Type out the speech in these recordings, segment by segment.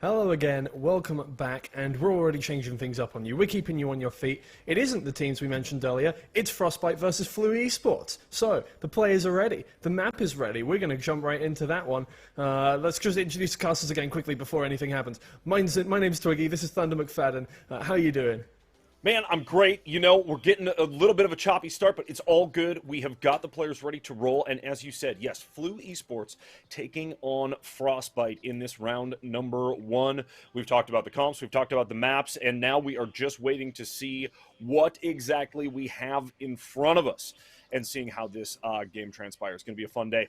Hello again, welcome back, and we're already changing things up on you. We're keeping you on your feet. It isn't the teams we mentioned earlier, it's FrostBite versus Flu Esports. So, the players are ready, the map is ready, we're going to jump right into that one. Let's just introduce the casters again quickly before anything happens. My name's Twiggy, this is Thunder McFadden. How are you doing? Man, I'm great. You know, we're getting a little bit of a choppy start, but it's all good. We have got the players ready to roll, and as you said, yes, Flu Esports taking on FrostBite in this round number 1. We've talked about the comps, we've talked about the maps, and now we are just waiting to see what exactly we have in front of us and seeing how this game transpires. It's going to be a fun day.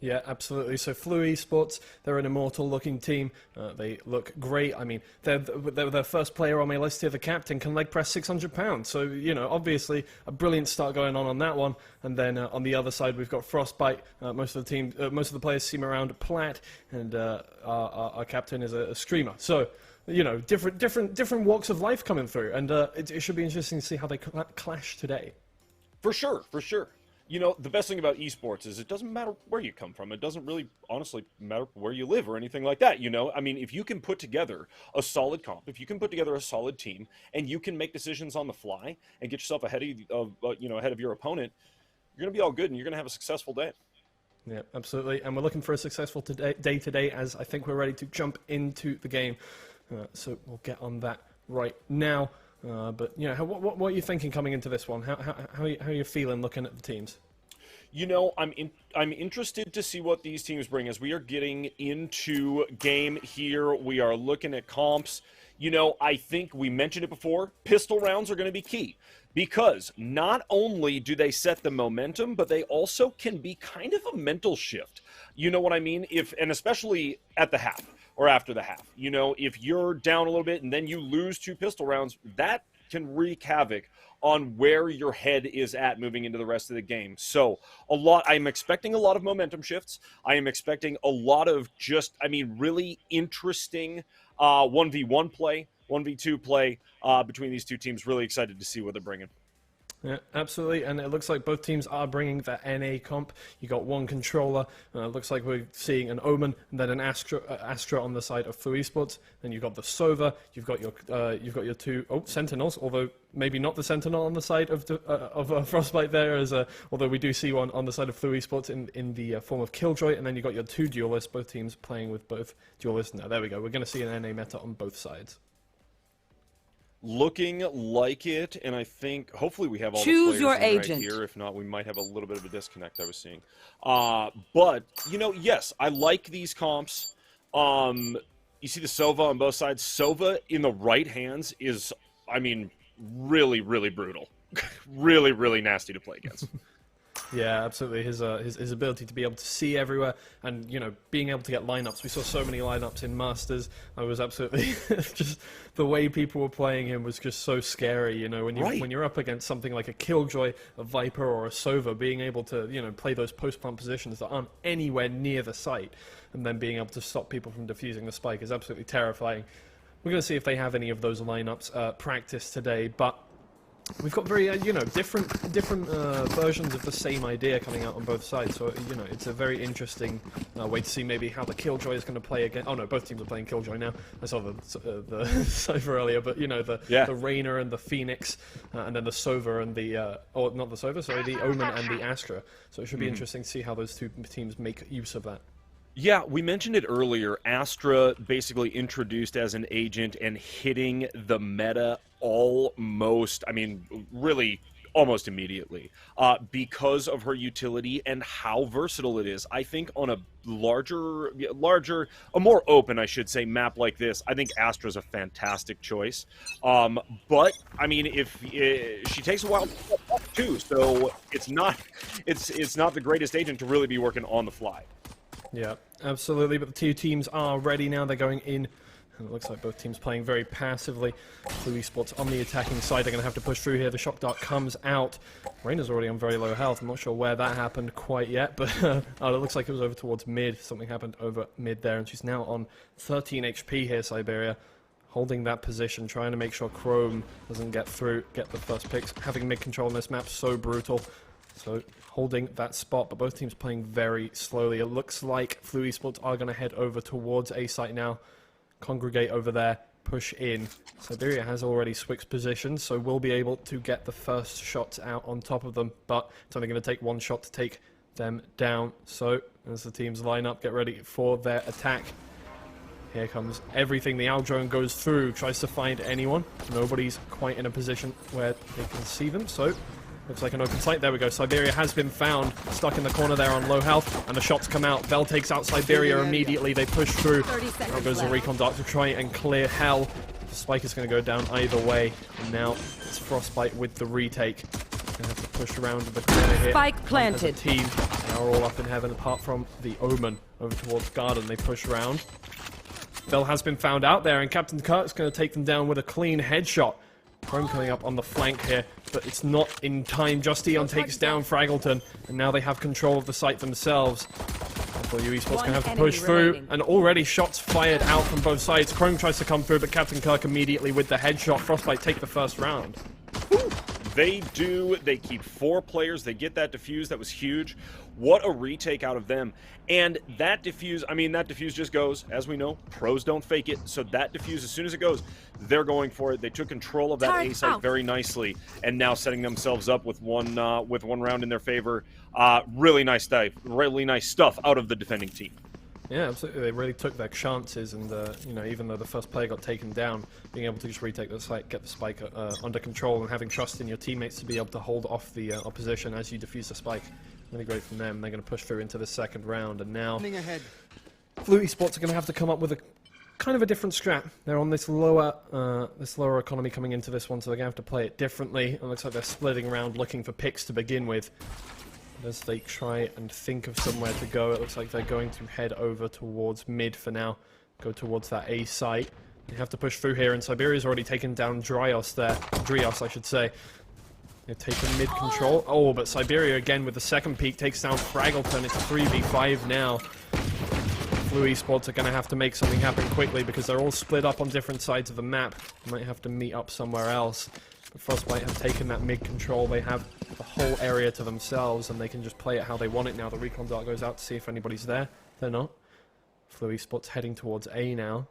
Yeah, absolutely. So Flu Esports, they're an immortal-looking team. They look great. I mean, they're the first player on my list here, the captain, can leg press 600 pounds. So, you know, obviously a brilliant start going on that one. And then on the other side, we've got FrostBite. Most of the players seem around Plat, and our captain is a streamer. So, you know, different walks of life coming through, and it should be interesting to see how they clash today. For sure, for sure. You know, the best thing about esports is it doesn't matter where you come from. It doesn't really, honestly, matter where you live or anything like that, you know? I mean, if you can put together a solid comp, if you can put together a solid team, and you can make decisions on the fly and get yourself ahead of your opponent, you're going to be all good and you're going to have a successful day. Yeah, absolutely. And we're looking for a successful day today, as I think we're ready to jump into the game. So we'll get on that right now. But you know, what are you thinking coming into this one? How are you feeling looking at the teams? You know, I'm interested to see what these teams bring as we are getting into game here. We are looking at comps. You know, I think we mentioned it before. Pistol rounds are going to be key because not only do they set the momentum, but they also can be kind of a mental shift. You know what I mean? And especially at the half. Or after the half. You know, if you're down a little bit and then you lose 2 pistol rounds, that can wreak havoc on where your head is at moving into the rest of the game. So I'm expecting a lot of momentum shifts. I am expecting a lot of really interesting 1v1 play, 1v2 play between these two teams. Really excited to see what they're bringing. Yeah, absolutely, and it looks like both teams are bringing that NA comp. You got one controller. It looks like we're seeing an Omen and then an Astra on the side of Flu Esports. Then you've got the Sova. You've got your 2 Sentinels, although maybe not the Sentinel on the side of FrostBite there, although we do see one on the side of Flu Esports in the form of Killjoy. And then you got your 2 duelists. Both teams playing with both duelists. Now there we go. We're going to see an NA meta on both sides. Looking like it, and I think hopefully we have all Choose the your players agent. right here. If not, we might have a little bit of a disconnect I was seeing. But, you know, yes, I like these comps. You see the Sova on both sides. Sova in the right hands is, I mean, really, really brutal. Really, really nasty to play against. Yeah, absolutely. His ability to be able to see everywhere and, you know, being able to get lineups. We saw so many lineups in Masters. I was absolutely just the way people were playing him was just so scary. You know, when you're up against something like a Killjoy, a Viper, or a Sova, being able to, you know, play those post-plant positions that aren't anywhere near the site, and then being able to stop people from defusing the spike is absolutely terrifying. We're going to see if they have any of those lineups practiced today, but we've got very, you know, different versions of the same idea coming out on both sides. So, you know, it's a very interesting way to see maybe how the Killjoy is going to play again. Oh no, both teams are playing Killjoy now. I saw the Cypher earlier, but you know, the Rainer and the Phoenix, and then the Sova and the or not the Sova, sorry, the Omen and the Astra. So it should be interesting to see how those two teams make use of that. Yeah, we mentioned it earlier. Astra basically introduced as an agent and hitting the meta almost, I mean, really almost immediately because of her utility and how versatile it is. I think on a a more open, I should say, map like this, I think Astra's a fantastic choice. But, I mean, if she takes a while too, so it's not the greatest agent to really be working on the fly. Yeah, absolutely, but the two teams are ready now. They're going in, and it looks like both teams playing very passively. Flu Esports on the attacking side, they're going to have to push through here. The Shock Dart comes out. Rainer's already on very low health. I'm not sure where that happened quite yet, but it looks like it was over towards mid. Something happened over mid there, and she's now on 13 HP here, Siberia. Holding that position, trying to make sure Chrome doesn't get through, get the first picks. Having mid-control on this map, so brutal. So holding that spot, but both teams playing very slowly. It looks like Flu Esports are going to head over towards A site now. congregate over there, push in. Siberia has already switched positions, so we'll be able to get the first shots out on top of them, but it's only going to take one shot to take them down. So as the teams line up, get ready for their attack. Here comes everything. The owl drone goes through, tries to find anyone. Nobody's quite in a position where they can see them, so looks like an open sight. There we go. Siberia has been found, stuck in the corner there on low health, and the shots come out. Vel takes out Siberia immediately. They push through. Now goes the recon dart to try and clear hell. Spike is going to go down either way, and now it's FrostBite with the retake. Gonna have to push around the corner here. Spike planted. As a team, now we're all up in heaven, apart from the Omen over towards Garden. They push around. Vel has been found out there, and Captain Kirk's going to take them down with a clean headshot. Chrome coming up on the flank here, but it's not in time. Just Eon takes down Fraggleton, and now they have control of the site themselves. Esports going to have to push through, and already shots fired out from both sides. Chrome tries to come through, but Captain Kirk immediately with the headshot. FrostBite take the first round. They do. They keep 4 players. They get that defuse. That was huge. What a retake out of them. And that defuse, I mean, that defuse just goes, as we know, pros don't fake it. So that defuse, as soon as it goes, they're going for it. They took control of that A site very nicely, and now setting themselves up with one round in their favor. Really nice stuff out of the defending team. Yeah, absolutely. They really took their chances, and you know, even though the first player got taken down, being able to just retake the site, get the spike under control, and having trust in your teammates to be able to hold off the opposition as you defuse the spike, really great from them. They're going to push through into the second round, and now Flu Esports are going to have to come up with a kind of a different strat. They're on this lower economy coming into this one, so they're going to have to play it differently. It looks like they're splitting around looking for picks to begin with. As they try and think of somewhere to go, it looks like they're going to head over towards mid for now. Go towards that A site. They have to push through here, and Siberia's already taken down Drios there. Drios, I should say. They've taken mid control. Oh, but Siberia again with the second peak takes down Fraggleton. It's a 3v5 now. Flu Esports are going to have to make something happen quickly because they're all split up on different sides of the map. They might have to meet up somewhere else. But FrostBite have taken that mid control. They have the whole area to themselves, and they can just play it how they want it now. The recon dart goes out to see if anybody's there. They're not. Flu Esports heading towards A now,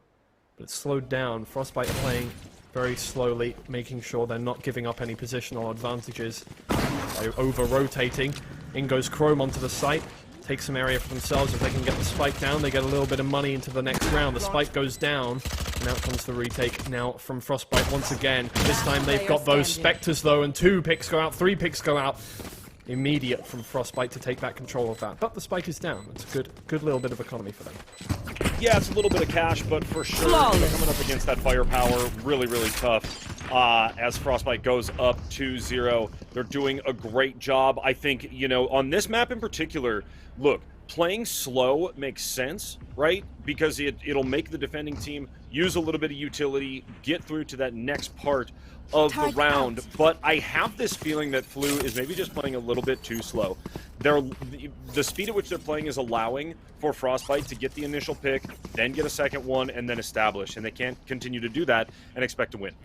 but it's slowed down. FrostBite are playing very slowly, making sure they're not giving up any positional advantages by over-rotating. In goes Chrome onto the site. Take some area for themselves. If they can get the spike down, they get a little bit of money into the next round. The spike goes down, and out comes the retake now from FrostBite once again. This time they've got those Spectres though, and 2 picks go out, 3 picks go out. Immediate from FrostBite to take back control of that. But the spike is down. It's a good little bit of economy for them. Yeah, it's a little bit of cash, but for sure, coming up against that firepower, really, really tough. As FrostBite goes up 2-0, they're doing a great job. I think, you know, on this map in particular, look, playing slow makes sense, right? Because it'll make the defending team use a little bit of utility, get through to that next part of the round. But I have this feeling that Flu is maybe just playing a little bit too slow. The speed at which they're playing is allowing for FrostBite to get the initial pick, then get a second one, and then establish. And they can't continue to do that and expect to win.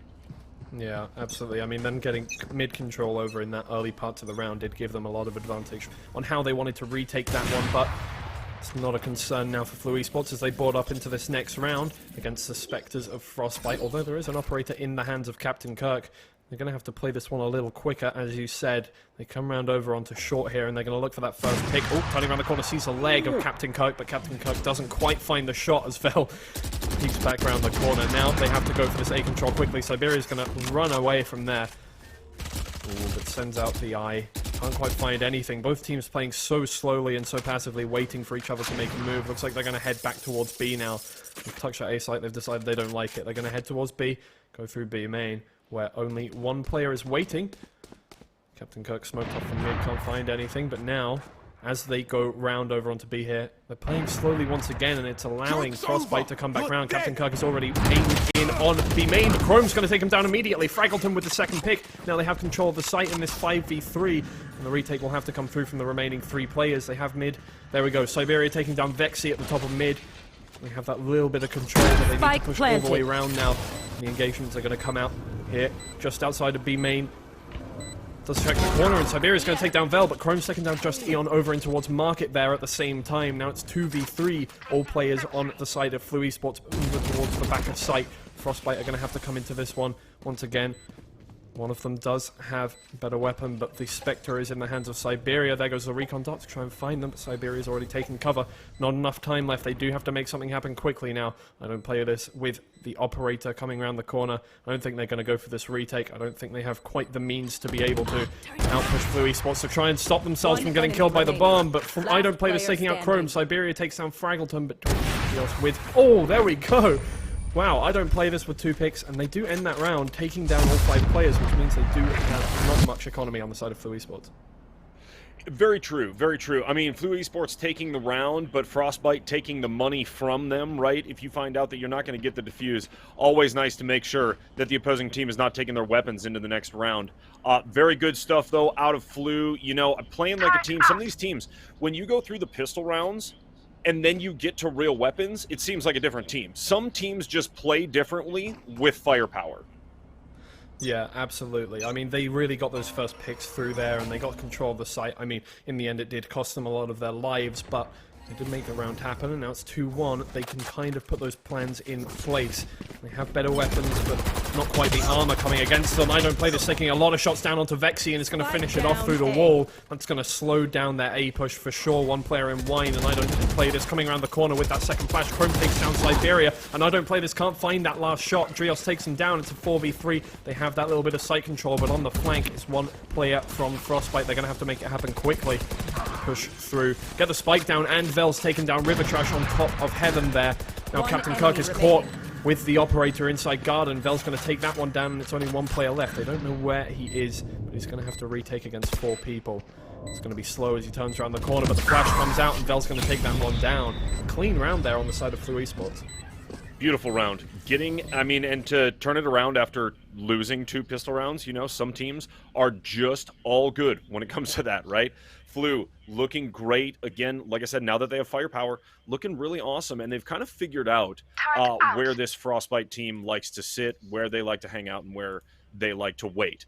Yeah, absolutely. I mean, them getting mid-control over in that early part of the round did give them a lot of advantage on how they wanted to retake that one, but it's not a concern now for Flu Esports as they board up into this next round against the Spectres of FrostBite, although there is an operator in the hands of Captain Kirk. They're going to have to play this one a little quicker, as you said. They come round over onto short here, and they're going to look for that first pick. Oh, turning around the corner, sees a leg of Captain Kirk, but Captain Kirk doesn't quite find the shot as Vel peeks back around the corner. Now they have to go for this A control quickly. Siberia's going to run away from there. Ooh, but sends out the eye. Can't quite find anything. Both teams playing so slowly and so passively, waiting for each other to make a move. Looks like they're going to head back towards B now. They've touched that A site. They've decided they don't like it. They're going to head towards B, go through B main, where only one player is waiting. Captain Kirk smoked off from mid, can't find anything, but now, as they go round over onto B here, they're playing slowly once again, and it's allowing FrostBite to come back round. Captain Kirk is already aimed in on B main. Chrome's going to take him down immediately. Fraggleton with the second pick. Now they have control of the site in this 5v3, and the retake will have to come through from the remaining 3 players. They have mid. There we go. Siberia taking down Vexy at the top of mid. We have that little bit of control that they need to push all the way around now. The engagements are going to come out here, just outside of B main. Does check the corner, and Siberia's going to take down Vel, but Chrome's taking down Just Eon over in towards Market there at the same time. Now it's 2v3, all players on the side of Flu Esports moving towards the back of site. FrostBite are going to have to come into this one once again. One of them does have a better weapon, but the Spectre is in the hands of Siberia. There goes the recon dot to try and find them, but Siberia's already taken cover. Not enough time left. They do have to make something happen quickly now. I don't play this with the operator coming around the corner. I don't think they're going to go for this retake. I don't think they have quite the means to be able to outpush Flu Esports to try and stop themselves from getting killed by the bomb, but from I don't play this taking out Chrome. Siberia takes down Fraggleton, but deals with... Oh, there we go! Wow, I don't play this with 2 picks, and they do end that round taking down all 5 players, which means they do have not much economy on the side of Flu Esports. Very true, very true. I mean, Flu Esports taking the round, but FrostBite taking the money from them, right? If you find out that you're not going to get the defuse, always nice to make sure that the opposing team is not taking their weapons into the next round. Very good stuff, though, out of Flu. You know, playing like a team. Some of these teams, when you go through the pistol rounds, and then you get to real weapons, it seems like a different team. Some teams just play differently with firepower. Yeah, absolutely. I mean, they really got those first picks through there, and they got control of the site. I mean, in the end, it did cost them a lot of their lives, but they did make the round happen, and now it's 2-1. They can kind of put those plans in place. They have better weapons, but not quite the armor coming against them. I don't play this, taking a lot of shots down onto Vexy, and it's going to finish it off through the wall. That's going to slow down their A push for sure. One player in Wine, and I don't play this coming around the corner with that second flash. Chrome takes down Siberia, and I don't play this, can't find that last shot. Drios takes him down. It's a 4v3. They have that little bit of sight control, but on the flank, it's one player from FrostBite. They're going to have to make it happen quickly. Push through, get the spike down, and Vel's taken down River Trash on top of Heaven there. Now Captain Kirk is caught with the operator inside Garden. Vel's going to take that one down, and it's only 1 player left. They don't know where he is, but he's going to have to retake against 4 people. It's going to be slow as he turns around the corner, but the flash comes out, and Vel's going to take that one down. Clean round there on the side of Flu Esports. Beautiful round. And to turn it around after losing 2 pistol rounds, you know, some teams are just all good when it comes to that, right? Flu looking great. Again, like I said, now that they have firepower, looking really awesome. And they've kind of figured out where this FrostBite team likes to sit, where they like to hang out, and where they like to wait,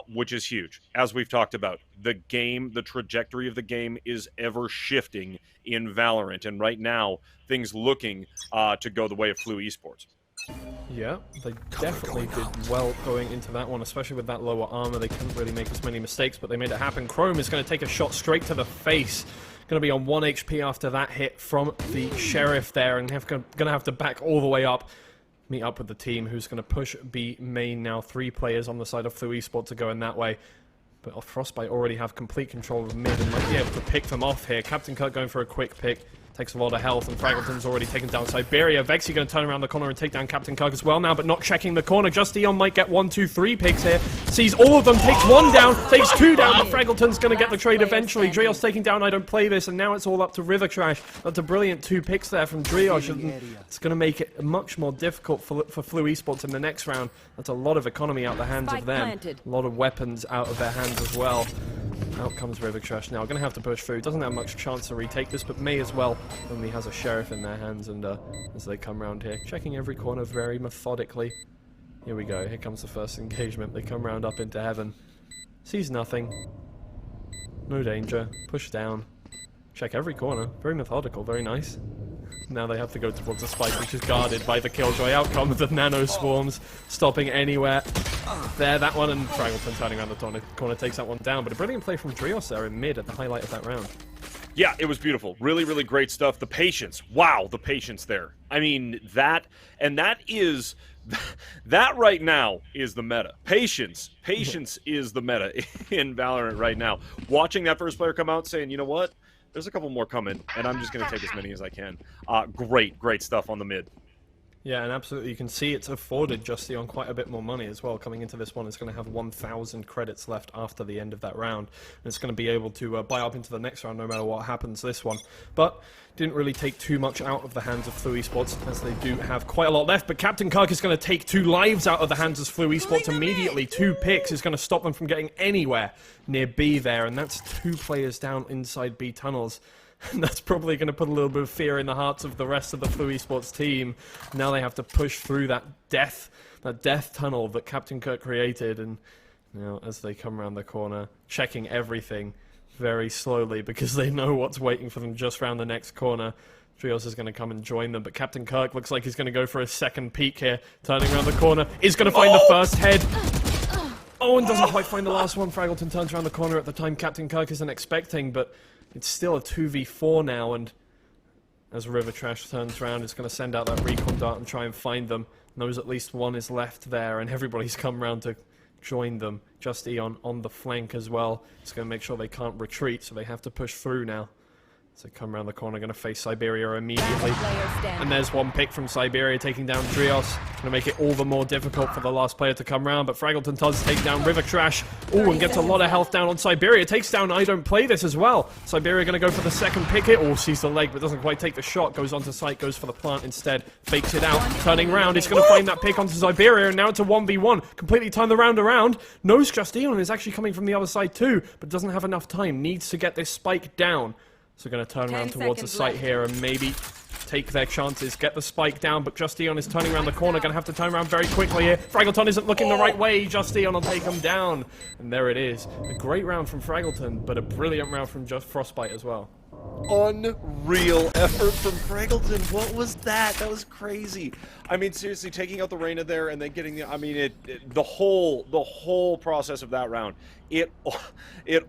which is huge. As we've talked about, the game, the trajectory of the game is ever shifting in Valorant. And right now, things looking to go the way of Flu Esports. Yeah, they definitely did well going into that one, especially with that lower armor. They couldn't really make as many mistakes, but they made it happen. Chrome is going to take a shot straight to the face. Going to be on 1 HP after that hit from the Sheriff there, and going to have to back all the way up. Meet up with the team who's going to push B main now. 3 players on the side of Flu Esports to go in that way. But FrostBite already have complete control of mid and might be able to pick them off here. Captain Kirk going for a quick pick. Takes a lot of health, and Fraggleton's already taken down Siberia. Vexy going to turn around the corner and take down Captain Kirk as well now, but not checking the corner. Just Eon might get 1, 2, 3 picks here. Sees all of them, takes 1 down, takes 2 down, but Fraggleton's going to get the trade eventually. Drios taking down I Don't Play This, and now it's all up to River Trash. That's a brilliant 2 picks there from Drios, and it's going to make it much more difficult for Flu Esports in the next round. That's a lot of economy out the hands of them. A lot of weapons out of their hands as well. Out comes River Trash now. Going to have to push through. Doesn't have much chance to retake this, but may as well. Only has a Sheriff in their hands, and as they come around here, checking every corner very methodically. Here we go. Here comes the first engagement. They come round up into Heaven. Sees nothing. No danger. Push down. Check every corner. Very methodical. Very nice. Now they have to go towards the spike, which is guarded by the Killjoy. Out come the Nano Swarms, stopping anywhere. There, that one, and Fraggleton turning around the corner takes that one down. But a brilliant play from Drios there in mid at the highlight of that round. Yeah, it was beautiful. Really, really great stuff. The patience. Wow, the patience there. I mean, that right now is the meta. Patience is the meta in Valorant right now. Watching that first player come out saying, you know what? There's a couple more coming, and I'm just going to take as many as I can. Great stuff on the mid. Yeah, and absolutely, you can see it's afforded Just Eon quite a bit more money as well. Coming into this one, it's going to have 1,000 credits left after the end of that round. And it's going to be able to buy up into the next round no matter what happens this one. But didn't really take too much out of the hands of Flu Esports, as they do have quite a lot left. But Captain Kirk is going to take 2 lives out of the hands of Flu Esports immediately. 2 picks is going to stop them from getting anywhere near B there. And that's 2 players down inside B tunnels. And that's probably going to put a little bit of fear in the hearts of the rest of the Flu Esports team. Now they have to push through that death tunnel that Captain Kirk created, and Now, as they come around the corner, checking everything very slowly because they know what's waiting for them just around the next corner. Trios is going to come and join them, but Captain Kirk looks like he's going to go for a second peek here. Turning around the corner, is going to find the first head. Oh, and doesn't quite find the last one. Fraggleton turns around the corner at the time Captain Kirk isn't expecting, but it's still a 2v4 now, and as River Trash turns around, it's going to send out that recon dart and try and find them. Knows at least one is left there, and everybody's come around to join them. Just Eon on the flank as well. It's going to make sure they can't retreat, so they have to push through now. So come around the corner, going to face Siberia immediately. And there's one pick from Siberia taking down Drios. Going to make it all the more difficult for the last player to come around, but Fraggleton does take down River Trash. Oh, and gets a lot of health down on Siberia. Takes down I Don't Play This as well. Siberia going to go for the second pick hit. Oh, sees the leg, but doesn't quite take the shot. Goes onto site, goes for the plant instead. Fakes it out. Turning around, he's going to find that pick onto Siberia, and now it's a 1v1. Completely turn the round around. Knows Just Eon is actually coming from the other side too, but doesn't have enough time. Needs to get this spike down. So going to turn around towards the site here and maybe take their chances, get the spike down, but Just Eon is turning around the corner, going to have to turn around very quickly here. Fraggleton isn't looking the right way, Just Eon will take him down. And there it is. A great round from Fraggleton, but a brilliant round from Just FrostBite as well. Unreal effort from Fraggleton. What was that? That was crazy. I mean, seriously, taking out the Reyna there and then getting the... I mean, the whole process of that round, it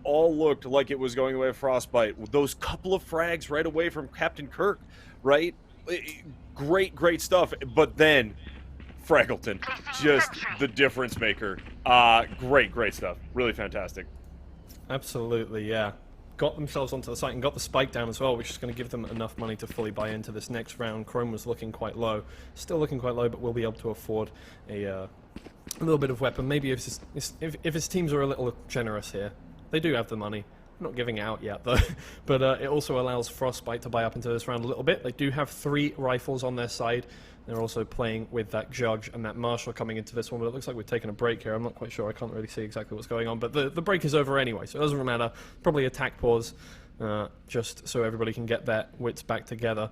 all looked like it was going away with FrostBite. Those couple of frags right away from Captain Kirk, right? Great stuff. But then, Fraggleton, just the difference maker. Great stuff. Really fantastic. Absolutely, yeah. Got themselves onto the site and got the spike down as well, which is going to give them enough money to fully buy into this next round. Chrome was looking quite low. Still looking quite low, but will be able to afford a little bit of weapon. Maybe if his teams are a little generous here. They do have the money. I'm not giving it out yet, though. But it also allows FrostBite to buy up into this round a little bit. They do have 3 rifles on their side. They're also playing with that Judge and that Marshal coming into this one, but it looks like we've taken a break here. I'm not quite sure. I can't really see exactly what's going on, but the break is over anyway, so it doesn't matter. Probably attack pause, just so everybody can get their wits back together.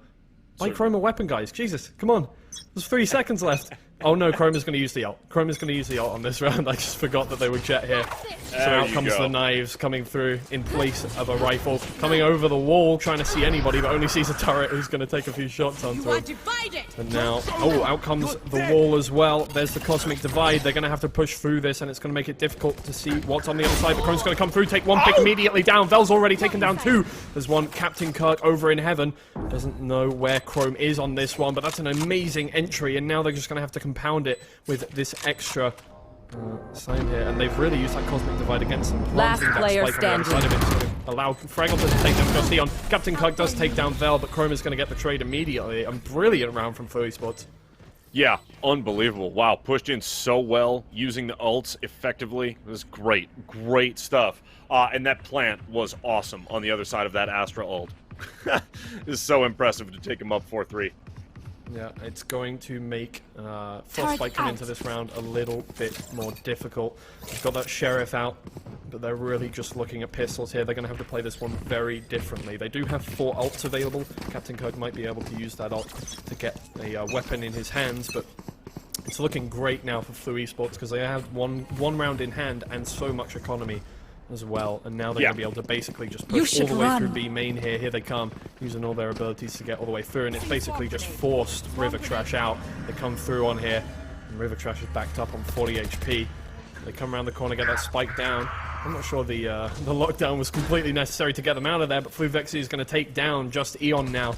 Buy Chrome a weapon, guys. Jesus, come on. There's 3 seconds left. Oh no, Chrome is going to use the ult. Chrome is going to use the ult on this round. I just forgot that they would jet here. So out comes the knives coming through in place of a rifle. Coming over the wall, trying to see anybody, but only sees a turret who's going to take a few shots onto him. And now, oh, out comes the wall as well. There's the Cosmic Divide. They're going to have to push through this, and it's going to make it difficult to see what's on the other side. But Chrome's going to come through, take one pick immediately down. Vel's already taken down 2. There's one Captain Kirk over in heaven. Doesn't know where Chrome is on this one, but that's an amazing entry, and now they're just going to have to compound it with this extra sign here, and they've really used that Cosmic Divide against them. Last player standing. Allow Fraggleton to take down Just Eon. Captain Kirk does take down Vel, but Chrome is going to get the trade immediately. A brilliant round from Esports. Yeah, unbelievable. Wow, pushed in so well, using the ults effectively. It was great stuff. And that plant was awesome on the other side of that Astra ult. It's so impressive to take him up 4-3. Yeah, it's going to make FrostBite come into this round a little bit more difficult. They've got that Sheriff out, but they're really just looking at pistols here. They're going to have to play this one very differently. They do have 4 ults available. Captain Kirk might be able to use that ult to get a weapon in his hands, but it's looking great now for Flu Esports because they have one round in hand and so much economy as well, and now they're going to be able to basically just push all the way through B main here. Here they come, using all their abilities to get all the way through, and it's basically just forced River Trash out. They come through on here, and River Trash is backed up on 40 HP. They come around the corner, get that spike down. I'm not sure the lockdown was completely necessary to get them out of there, but Flu Vexy is going to take down Just Eon now.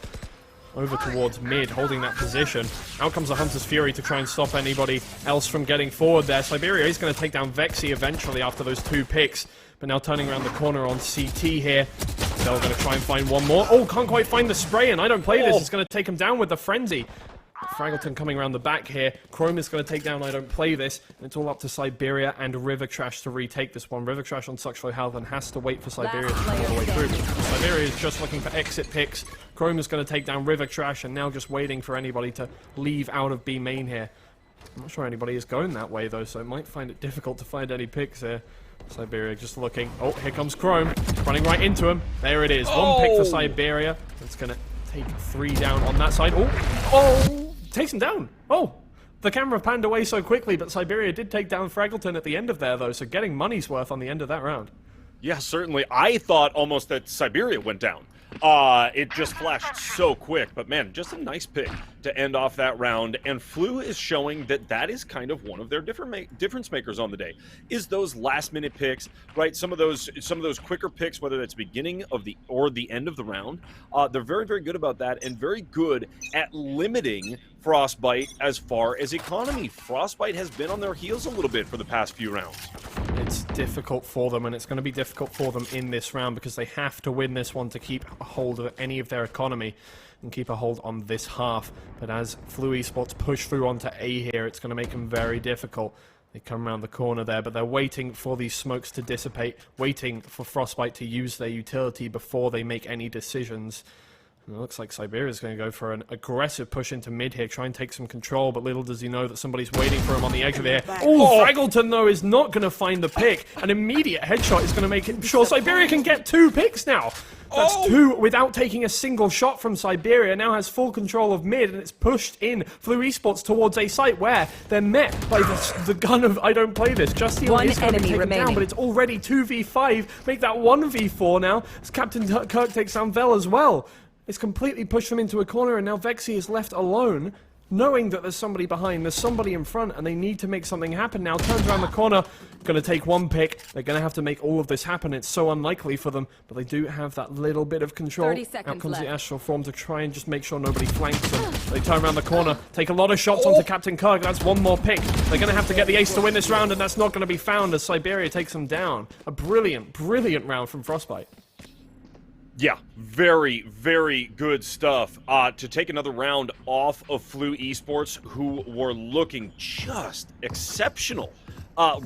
Over towards mid, holding that position. Out comes the Hunter's Fury to try and stop anybody else from getting forward there. Siberia is going to take down Vexy eventually after those 2 picks. But now turning around the corner on CT here. They're going to try and find one more. Oh, can't quite find the spray, and I Don't Play This. It's going to take him down with the Frenzy. Fraggleton coming around the back here. Chrome is going to take down I Don't Play This. And it's all up to Siberia and River Trash to retake this one. River Trash on such low health and has to wait for Siberia to come all the way through. Siberia is just looking for exit picks. Chrome is going to take down River Trash and now just waiting for anybody to leave out of B main here. I'm not sure anybody is going that way though, so it might find it difficult to find any picks here. Siberia just looking. Oh, here comes Chrome. Running right into him. There it is. One pick for Siberia. It's going to take 3 down on that side. Oh! Takes him down. Oh! The camera panned away so quickly, but Siberia did take down Fraggleton at the end of there, though, so getting money's worth on the end of that round. Yeah, certainly. I thought almost that Siberia went down. It just flashed so quick, but man, just a nice pick to end off that round. And Flu is showing that that is kind of one of their difference makers on the day. Is those last-minute picks, right? Some of those quicker picks, whether that's beginning of the or the end of the round. They're very, very good about that, and very good at limiting FrostBite as far as economy. FrostBite has been on their heels a little bit for the past few rounds. It's difficult for them, and it's going to be difficult for them in this round because they have to win this one to keep a hold of any of their economy and keep a hold on this half. But as Flu Esports push through onto A here, it's going to make them very difficult. They come around the corner there, but they're waiting for these smokes to dissipate, waiting for FrostBite to use their utility before they make any decisions. And it looks like Siberia's going to go for an aggressive push into mid here, try and take some control, but little does he know that somebody's waiting for him on the edge of here. Oh, Fraggleton, though, is not going to find the pick. An immediate headshot is going to make it sure Siberia can get 2 picks now. That's 2 without taking a single shot from Siberia. Now has full control of mid, and it's pushed in Flu Esports towards a site where they're met by the gun of I don't play this. Justine is going to be taken down, but it's already 2v5. Make that 1v4 now, as Captain Kirk takes down Vel as well. It's completely pushed them into a corner, and now Vexy is left alone, knowing that there's somebody behind, there's somebody in front, and they need to make something happen now. Turns around the corner, going to take 1 pick. They're going to have to make all of this happen. It's so unlikely for them, but they do have that little bit of control. 30 seconds Out comes left. the Astral Form to try and just make sure nobody flanks them. They turn around the corner, take a lot of shots onto Captain Kirk. That's 1 more pick. They're going to have to get the ace to win this round, and that's not going to be found as Siberia takes them down. A brilliant, brilliant round from FrostBite. Yeah, very, very good stuff. To take another round off of Flu Esports, who were looking just exceptional.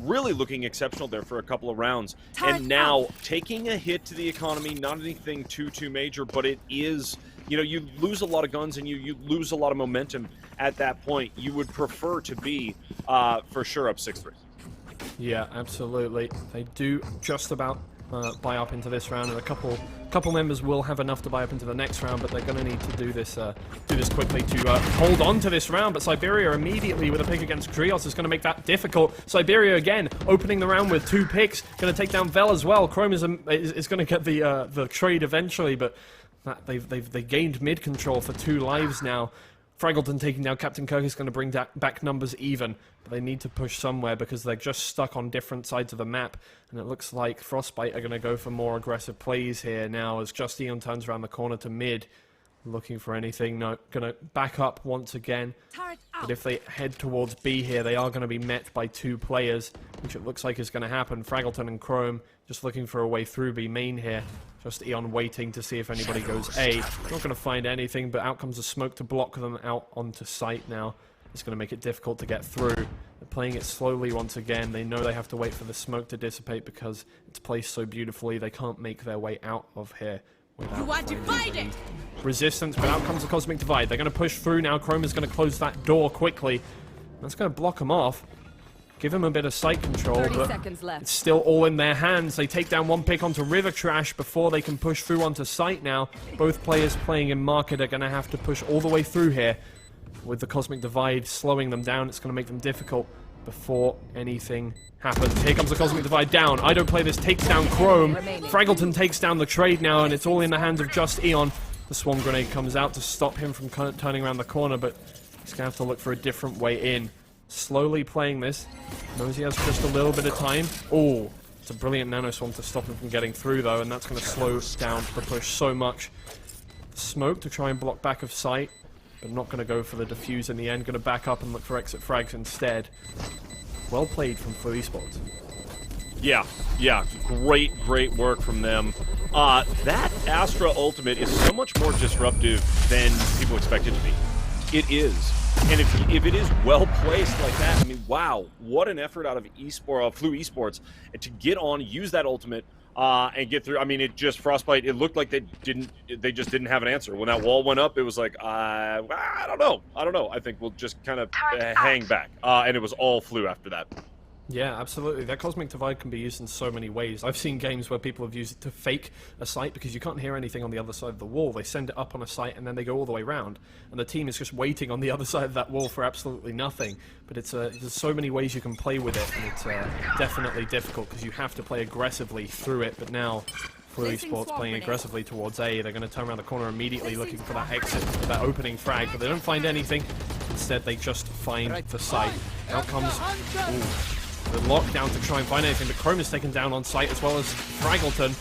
Really looking exceptional there for a couple of rounds. And now taking a hit to the economy, not anything too major, but it is, you know, you lose a lot of guns and you lose a lot of momentum at that point. You would prefer to be, for sure, up 6-3. Yeah, absolutely. They do just about buy up into this round, and a couple members will have enough to buy up into the next round, but they're going to need to do this quickly to hold on to this round. But Siberia immediately with a pick against Krios is going to make that difficult. Siberia again opening the round with 2 picks, going to take down Vel as well. Chrome is going to get the trade eventually, but they gained mid control for 2 lives now. Fraggleton taking down Captain Kirk is going to bring back numbers even, but they need to push somewhere because they're just stuck on different sides of the map, and it looks like FrostBite are going to go for more aggressive plays here now as Justine turns around the corner to mid, looking for anything. No, going to back up once again, but if they head towards B here, they are going to be met by 2 players, which it looks like is going to happen. Fraggleton and Chrome just looking for a way through B main here. Just Eon waiting to see if anybody goes A. Not going to find anything, but out comes the smoke to block them out onto site now. It's going to make it difficult to get through. They're playing it slowly once again. They know they have to wait for the smoke to dissipate because it's placed so beautifully. They can't make their way out of here without finding resistance, but out comes the Cosmic Divide. They're going to push through now. Chrome is going to close that door quickly. That's going to block them off. Give him a bit of sight control, 30 but seconds left. it's still all in their hands. They take down 1 pick onto River Trash before they can push through onto site now. Both players playing in market are going to have to push all the way through here. With the Cosmic Divide slowing them down, it's going to make them difficult before anything happens. Here comes the Cosmic Divide down. I don't play this, takes down Chrome. Fraggleton takes down the trade now, and it's all in the hands of just Eon. The Swarm Grenade comes out to stop him from turning around the corner, but he's going to have to look for a different way in. Slowly playing this. Knows he has just a little bit of time. Oh, it's a brilliant Nano Swarm to stop him from getting through, though, and that's going to slow down the push so much. Smoke to try and block back of sight, but not going to go for the defuse in the end. Going to back up and look for exit frags instead. Well played from Flu Esports. Yeah, great work from them. That Astra ultimate is so much more disruptive than people expect it to be. It is. And if it is well placed like that, I mean, wow, what an effort out of Flu Esports and to get on, use that ultimate, and get through. I mean, it just FrostBite. It looked like they just didn't have an answer when that wall went up. It was like, I don't know. I think we'll just kind of hang back, and it was all Flu after that. Yeah, absolutely. That Cosmic Divide can be used in so many ways. I've seen games where people have used it to fake a site because you can't hear anything on the other side of the wall. They send it up on a site and then they go all the way around. And the team is just waiting on the other side of that wall for absolutely nothing. But there's so many ways you can play with it, and it's definitely difficult because you have to play aggressively through it. But now, Flu Esports playing aggressively towards A. They're going to turn around the corner immediately looking for that exit, for that opening frag, but they don't find anything. Instead, they just find the site. Out comes the lockdown to try and find anything, but Chrome is taken down on site as well as Fraggleton.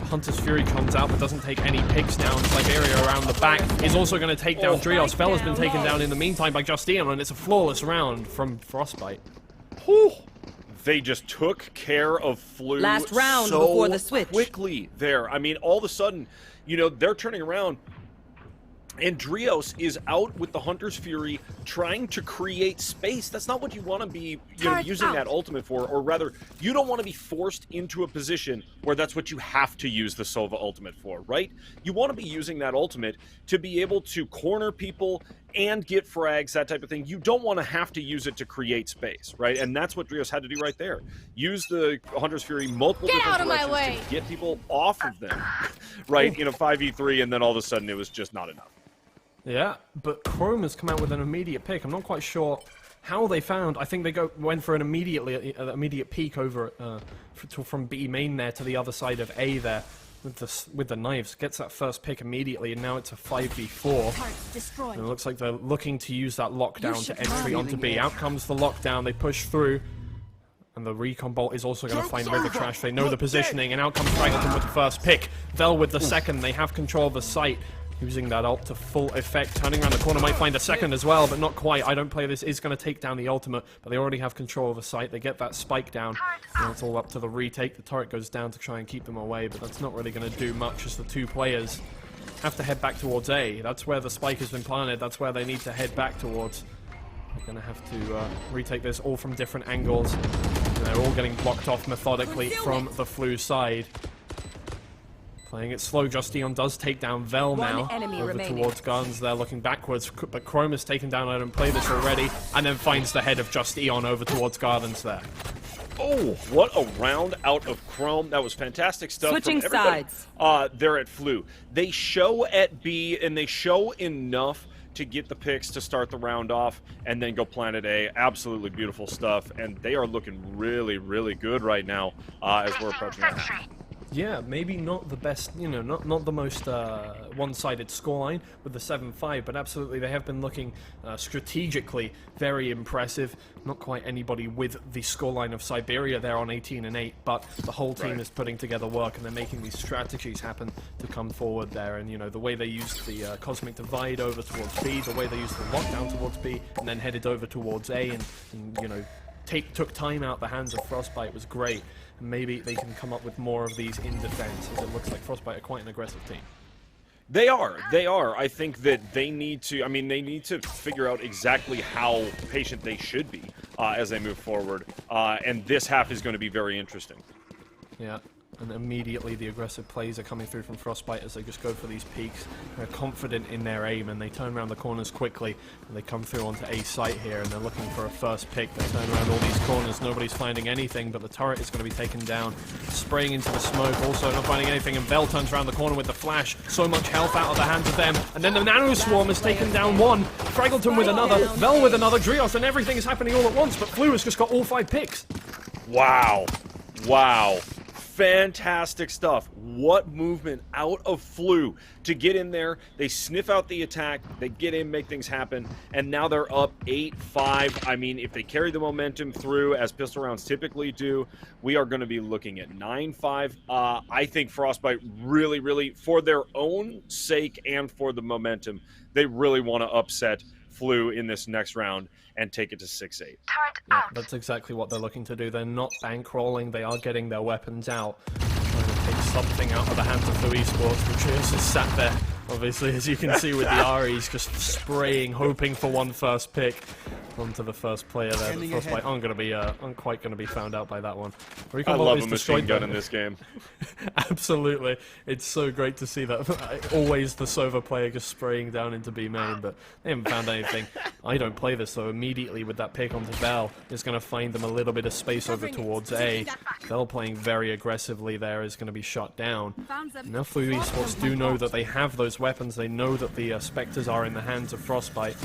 Hunter's Fury comes out but doesn't take any picks down. Siberia around the back is also going to take down Drios. Vel has been taken down in the meantime by Justine, and it's a flawless round from FrostBite. Whew. They just took care of Flu Last round so before the switch. quickly there. I mean, all of a sudden, you know, they're turning around, and Drios is out with the Hunter's Fury trying to create space. That's not what you want to be using that ultimate for, or rather, you don't want to be forced into a position where that's what you have to use the Sova ultimate for, right? You want to be using that ultimate to be able to corner people and get frags, that type of thing. You don't want to have to use it to create space, right? And that's what Drios had to do right there. Use the Hunter's Fury multiple different directions to get people off of them, right, in a 5v3, and then all of a sudden it was just not enough. Yeah, but Chrome has come out with an immediate pick. I'm not quite sure how they found. I think they went for an immediate peek over from B main there to the other side of A there with the knives. Gets that first pick immediately, and now it's a 5v4. And it looks like they're looking to use that lockdown to entry onto B. Out comes the lockdown. They push through. And the recon bolt is also going to find River Trash. They know the positioning, and out comes Fraggleton with the first pick. Vel with the second. They have control of the site. Using that ult to full effect, turning around the corner, might find a second as well, but not quite. I don't play this, is going to take down the ultimate, but they already have control of the site. They get that spike down, and it's all up to the retake. The turret goes down to try and keep them away, but that's not really going to do much as the two players have to head back towards A. That's where the spike has been planted. That's where they need to head back towards. They're going to have to retake this all from different angles. And they're all getting blocked off methodically from the Flu side. Playing it slow, Justine does take down Vel now, over towards Guns. They're looking backwards, but Chrome is taken down. I don't play this already, and then finds the head of Justine over towards Gardens there. Oh, what a round out of Chrome. That was fantastic stuff. Switching from everybody. sides. They're at Flu. They show at B, and they show enough to get the picks to start the round off, and then go Planet A. Absolutely beautiful stuff, and they are looking really, really good right now as we're approaching that. Yeah, maybe not the best, you know, not the most one-sided scoreline with the 7-5, but absolutely they have been looking strategically very impressive. Not quite anybody with the scoreline of Siberia there on 18-8, but the whole team is putting together work, and they're making these strategies happen to come forward there. And, you know, the way they used the Cosmic Divide over towards B, the way they used the lockdown towards B, and then headed over towards A, and you know, took time out the hands of FrostBite was great. And maybe they can come up with more of these in defense, as it looks like FrostBite are quite an aggressive team. They are. They are. I think that they need to, they need to figure out exactly how patient they should be as they move forward. And this half is going to be very interesting. Yeah. And immediately the aggressive plays are coming through from FrostBite as they just go for these peaks. They're confident in their aim, and they turn around the corners quickly, and they come through onto A site here, and they're looking for a first pick. They turn around all these corners, nobody's finding anything, but the turret is going to be taken down. Spraying into the smoke, also not finding anything, and Vel turns around the corner with the flash. So much health out of the hands of them, and then the Nano Swarm has taken down one. Fraggleton with another, Vel with another, Drios, and everything is happening all at once, but Flu has just got all 5 picks. Wow. Wow. Fantastic stuff. What movement out of Flu to get in there. They sniff out the attack, they get in, make things happen, and now they're up 8-5. I mean, if they carry the momentum through, as pistol rounds typically do, we are going to be looking at 9-5. I think FrostBite really, really, for their own sake and for the momentum, they really want to upset Flu in this next round and take it to 6-8. Yeah, that's exactly what they're looking to do. They're not bankrolling, they are getting their weapons out. Trying to take something out of the hands of Flu Esports, which is just sat there, obviously, as you can see with the Aries, just spraying, hoping for one first pick onto the first player there. The FrostBite aren't quite going to be found out by that one. I love a machine gun in this game. Absolutely. It's so great to see that. Always the Sova player just spraying down into B main, but they haven't found anything. I don't play this, so immediately with that pick onto Vel is going to find them a little bit of space over towards A. Vel playing very aggressively there is going to be shut down. Now Flu Esports do know that they have those weapons. They know that the Spectres are in the hands of FrostBite.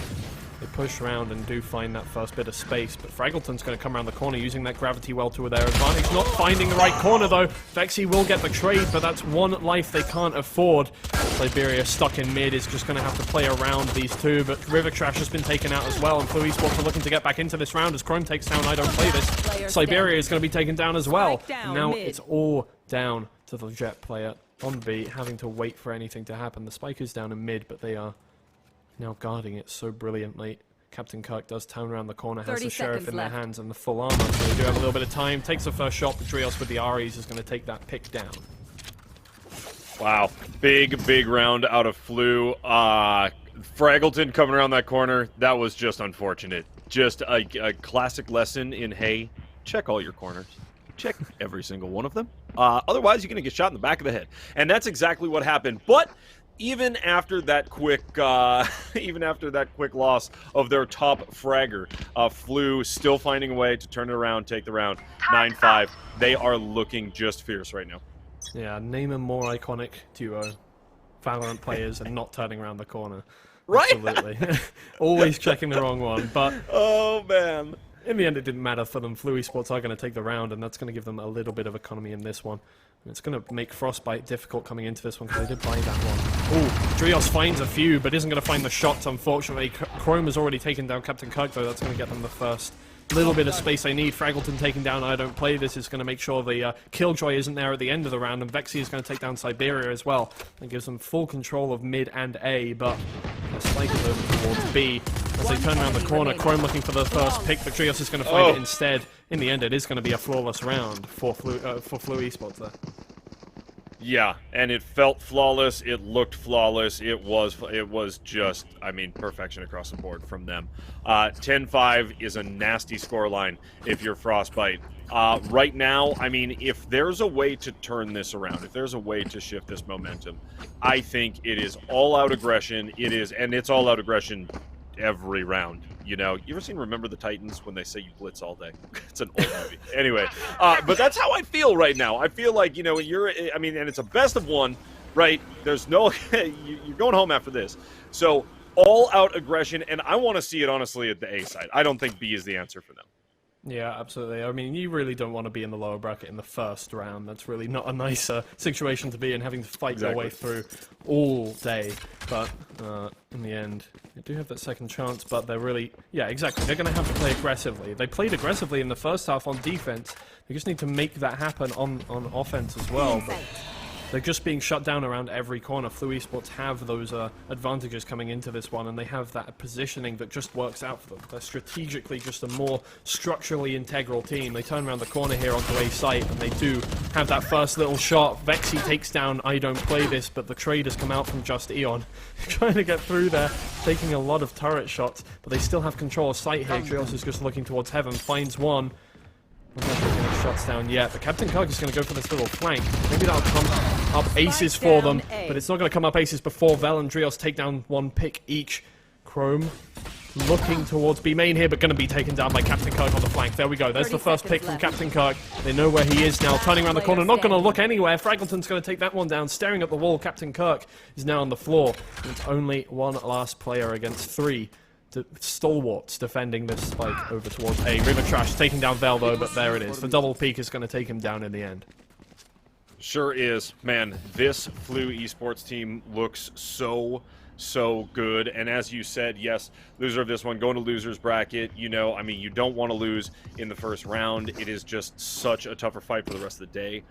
They push around and do find that first bit of space, but Fraggleton's going to come around the corner using that gravity well to their advantage. Not finding the right corner though. Vexy will get the trade, but that's one life they can't afford. Siberia stuck in mid is just going to have to play around these two, but River Trash has been taken out as well, and Flu Esports are looking to get back into this round as Chrome takes down I Don't Play This. Siberia is going to be taken down as well. Now it's all down to the Jet player on B, having to wait for anything to happen. The spike is down in mid, but they are now guarding it so brilliantly. Captain Kirk does turn around the corner, has the Sheriff in their hands and the full armor, so they do have a little bit of time. Takes the first shot, but Drios with the Ares is going to take that pick down. Wow, big round out of Flu. Fraggleton coming around that corner, that was just unfortunate. Just a classic lesson in, hey, check all your corners. Check every single one of them. Otherwise, you're going to get shot in the back of the head. And that's exactly what happened. But even after that quick, loss of their top fragger, Flu still finding a way to turn it around, take the round, 9-5. They are looking just fierce right now. Yeah, name a more iconic duo. Valorant players and not turning around the corner. Right? Absolutely. Always checking the wrong one, but oh man. In the end, it didn't matter for them. Flu Esports are going to take the round, and that's going to give them a little bit of economy in this one. And it's going to make FrostBite difficult coming into this one, because they did buy that one. Ooh, Drios finds a few, but isn't going to find the shots, unfortunately. Chrome has already taken down Captain Kirk, though. That's going to get them the first little bit of space they need. Fraggleton taking down I Don't Play This is going to make sure the Killjoy isn't there at the end of the round, and Vexy is going to take down Siberia as well. That gives them full control of mid and A, but they're slightly over towards B. As they turn around the corner, Chrome looking for the first pick, but Drios is going to find it instead. In the end, it is going to be a flawless round for Flu Esports there. Yeah, and it felt flawless, it looked flawless, it was just, I mean, perfection across the board from them. 10-5 is a nasty scoreline if you're FrostBite. Right now, I mean, if there's a way to turn this around, if there's a way to shift this momentum, I think it is all-out aggression, and it's all-out aggression every round. You know, you ever seen Remember the Titans when they say you blitz all day? It's an old movie. Anyway, but that's how I feel right now. I feel like, you know, I mean, and it's a best of one, right? There's no, you're going home after this. So all out aggression, and I want to see it honestly at the A side. I don't think B is the answer for them. Yeah, absolutely. I mean, you really don't want to be in the lower bracket in the first round. That's really not a nice situation to be in, having to fight your way through all day. But in the end, they do have that second chance, but they're really... Yeah, exactly. They're going to have to play aggressively. They played aggressively in the first half on defense. They just need to make that happen on offense as well. But they're just being shut down around every corner. Flu Esports have those advantages coming into this one, and they have that positioning that just works out for them. They're strategically just a more structurally integral team. They turn around the corner here onto A site, and they do have that first little shot. Vexy takes down I Don't Play This, but the trade has come out from Just Eon. Trying to get through there, taking a lot of turret shots, but they still have control of site here. Trios is just looking towards heaven, finds one. I'm not taking any shots down yet, but Captain Kirk is going to go for this little flank. Maybe that'll come up aces for them, but it's not going to come up aces before Vel and Drios take down one pick each. Chrome looking towards B main here, but going to be taken down by Captain Kirk on the flank. There we go. There's the first pick from Captain Kirk. They know where he is now. Turning around the corner, not going to look anywhere. Fraggleton's going to take that one down. Staring at the wall, Captain Kirk is now on the floor. It's only one last player against three. Stalwarts defending this spike over towards A. River Trash taking down Vel though, but there it is. The double peek is going to take him down in the end. Sure is. Man, this Flu Esports team looks so good. And as you said, yes, loser of this one, going to loser's bracket. You know, I mean, you don't want to lose in the first round. It is just such a tougher fight for the rest of the day.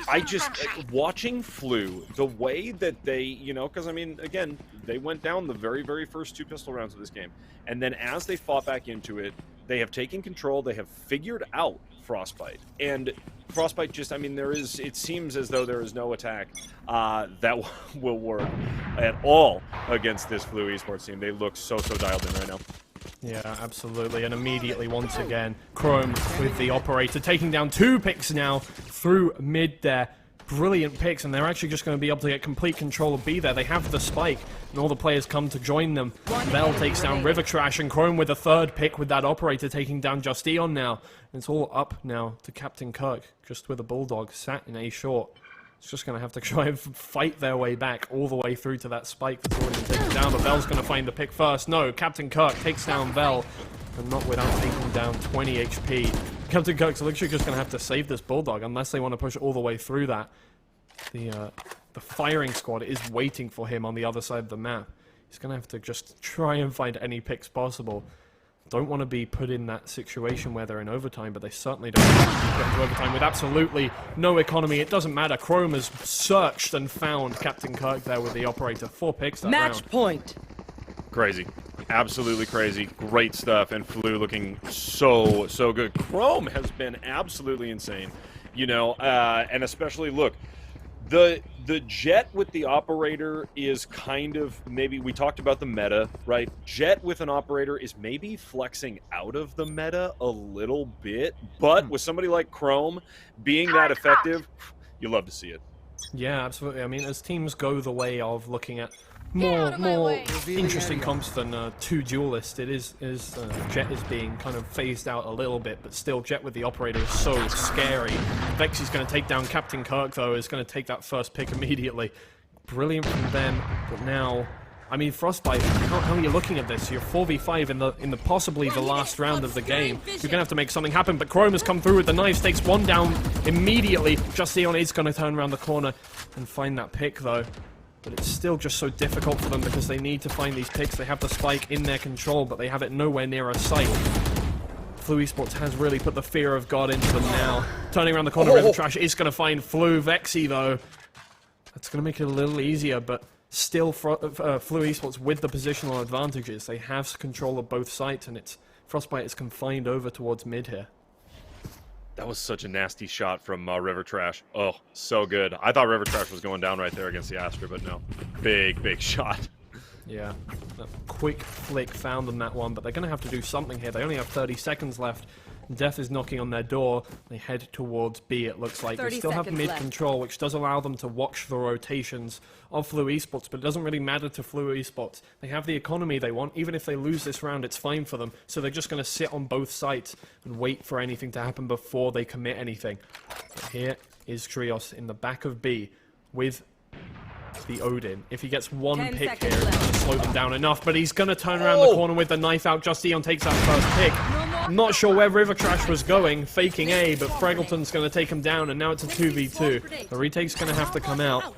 I just, watching Flu, the way that they, you know, because I mean, again, they went down the very first two pistol rounds of this game. And then as they fought back into it, they have taken control, they have figured out FrostBite. And FrostBite just, I mean, it seems as though there is no attack that will work at all against this Flu Esports team. They look so dialed in right now. Yeah, absolutely. And immediately, once again, Chrome with the operator taking down two picks now through mid there. brilliant picks, and they're actually just going to be able to get complete control of B there. They have the spike, and all the players come to join them. Bell takes down River Trash, and Chrome with a third pick with that operator taking down Just Eon now. And it's all up now to Captain Kirk, just with a Bulldog sat in A short. It's just going to have to try and fight their way back all the way through to that spike that's already been taken down. But Bell's going to find the pick first. No, Captain Kirk takes down Bell, and not without taking down 20 HP. Captain Kirk's literally just going to have to save this Bulldog unless they want to push all the way through that. The firing squad is waiting for him on the other side of the map. He's going to have to just try and find any picks possible. Don't want to be put in that situation where they're in overtime, but they certainly don't want to get into overtime with absolutely no economy. It doesn't matter. Chrome has searched and found Captain Kirk there with the operator. 4 picks that round. Match point. Crazy. Absolutely crazy. Great stuff. And Flu looking so good. Chrome has been absolutely insane. You know, and especially, look, the Jet with the operator is kind of, maybe we talked about the meta, right? Jet with an operator is maybe flexing out of the meta a little bit, but with somebody like Chrome being that effective, you love to see it. Yeah, absolutely. I mean, as teams go the way of looking at more interesting comps than 2 duelists, it is Jet is being kind of phased out a little bit, but still Jet with the operator is so scary. Vexy's going to take down Captain Kirk, though, is going to take that first pick immediately. Brilliant from them, but now, I mean, FrostBite, how are you looking at this? You're 4v5 in the possibly the last round of the game. You're going to have to make something happen, but Chrome has come through with the knives, takes 1 down immediately. Just Eon is going to turn around the corner and find that pick, though. But it's still just so difficult for them because they need to find these picks. They have the spike in their control, but they have it nowhere near a sight. Flu Esports has really put the fear of God into them now. Turning around the corner, River Trash is going to find Flu. Vexy, though, that's going to make it a little easier, but still Flu Esports with the positional advantages. They have control of both sites, and it's FrostBite is confined over towards mid here. That was such a nasty shot from River Trash. Oh, so good. I thought River Trash was going down right there against the Astra, but no. Big shot. Yeah, a quick flick found them that one, but they're going to have to do something here. They only have 30 seconds left. Death is knocking on their door. They head towards B, it looks like. They still have mid control, which does allow them to watch the rotations of Flu Esports, but it doesn't really matter to Flu Esports. They have the economy they want. Even if they lose this round, it's fine for them. So they're just going to sit on both sides and wait for anything to happen before they commit anything. But here is Trios in the back of B with the Odin. If he gets 1 pick here, it's going to slow them down enough, but he's going to turn around the corner with the knife out. Just Eon takes that first pick. I'm not sure where River Trash was going, faking A, but Fraggleton's going to take him down, and now it's a 2v2. The retake's going to have to come out,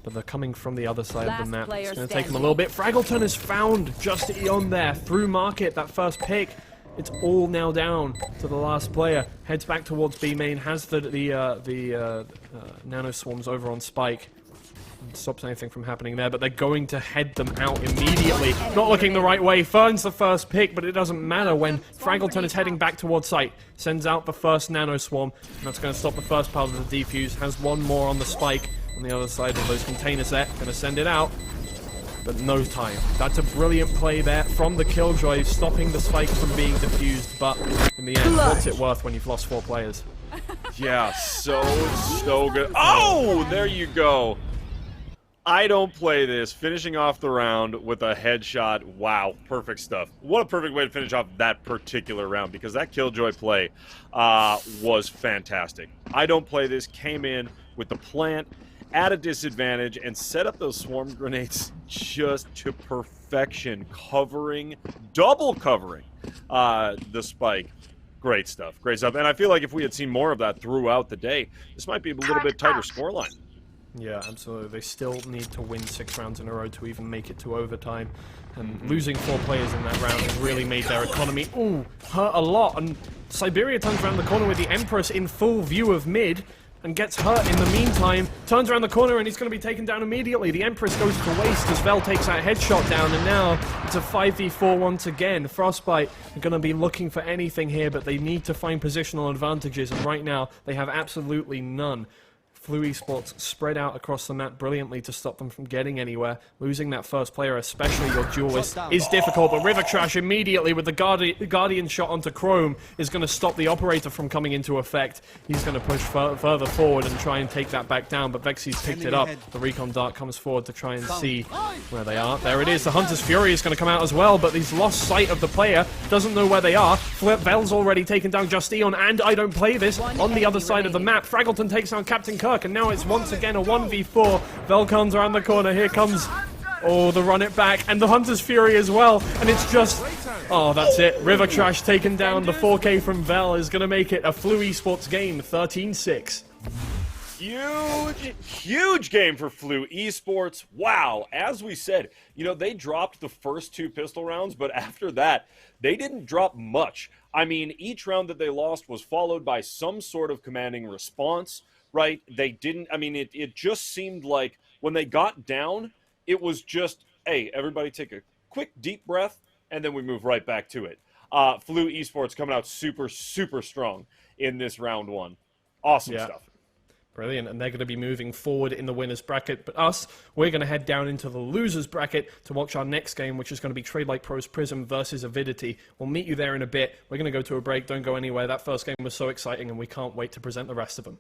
but they're coming from the other side of the map. It's going to take him a little bit. Fraggleton has found Just Eon there through market, that first pick. It's all now down to the last player. Heads back towards B main, has the nano swarms over on Spike. Stops anything from happening there, but they're going to head them out immediately. Not looking the right way. Fern's the first pick, but it doesn't matter when Fraggleton is heading back towards site. Sends out the first nano swarm, and that's going to stop the first part of the defuse. Has 1 more on the Spike on the other side of those containers there. Going to send it out, but no time. That's a brilliant play there from the Killjoy, stopping the Spike from being defused, but in the end, what's it worth when you've lost 4 players? Yeah, so good. Oh, there you go. I don't play this. Finishing off the round with a headshot. Wow, perfect stuff. What a perfect way to finish off that particular round, because that Killjoy play was fantastic. I don't play this. Came in with the plant at a disadvantage and set up those swarm grenades just to perfection, double covering the Spike. Great stuff. And I feel like if we had seen more of that throughout the day, this might be a little bit tighter scoreline. Yeah, absolutely. They still need to win 6 rounds in a row to even make it to overtime. And losing 4 players in that round has really made their economy, hurt a lot. And Siberia turns around the corner with the Empress in full view of mid and gets hurt in the meantime. Turns around the corner and he's going to be taken down immediately. The Empress goes to waste as Vel takes that headshot down, and now it's a 5v4 once again. FrostBite are going to be looking for anything here, but they need to find positional advantages, and right now they have absolutely none. Flu Esports spread out across the map brilliantly to stop them from getting anywhere. Losing that first player, especially your duelist, is difficult, but River Trash immediately with the Guardian shot onto Chrome is going to stop the operator from coming into effect. He's going to push further forward and try and take that back down, but Vexy's picked it up. The Recon Dart comes forward to try and see where they are. There it is. The Hunter's Fury is going to come out as well, but he's lost sight of the player, doesn't know where they are. Vel's already taken down Just Eon and I Don't Play This on the other side of the map. Fraggleton takes down Captain Kirk, and now it's once again a 1v4. Vel comes around the corner. Here comes, the run it back, and the Hunter's Fury as well. And it's just, that's it. River Trash taken down. The 4K from Vel is going to make it a Flu Esports game, 13-6. Huge game for Flu Esports. Wow. As we said, they dropped the first 2 pistol rounds, but after that, they didn't drop much. I mean, each round that they lost was followed by some sort of commanding response, right? They didn't, it just seemed like when they got down, it was just, hey, everybody take a quick deep breath, and then we move right back to it. Flu Esports coming out super, super strong in this round 1. Awesome stuff. Brilliant, and they're going to be moving forward in the winner's bracket, but we're going to head down into the loser's bracket to watch our next game, which is going to be Trade Light Pro's Prism versus Avidity. We'll meet you there in a bit. We're going to go to a break. Don't go anywhere. That first game was so exciting, and we can't wait to present the rest of them.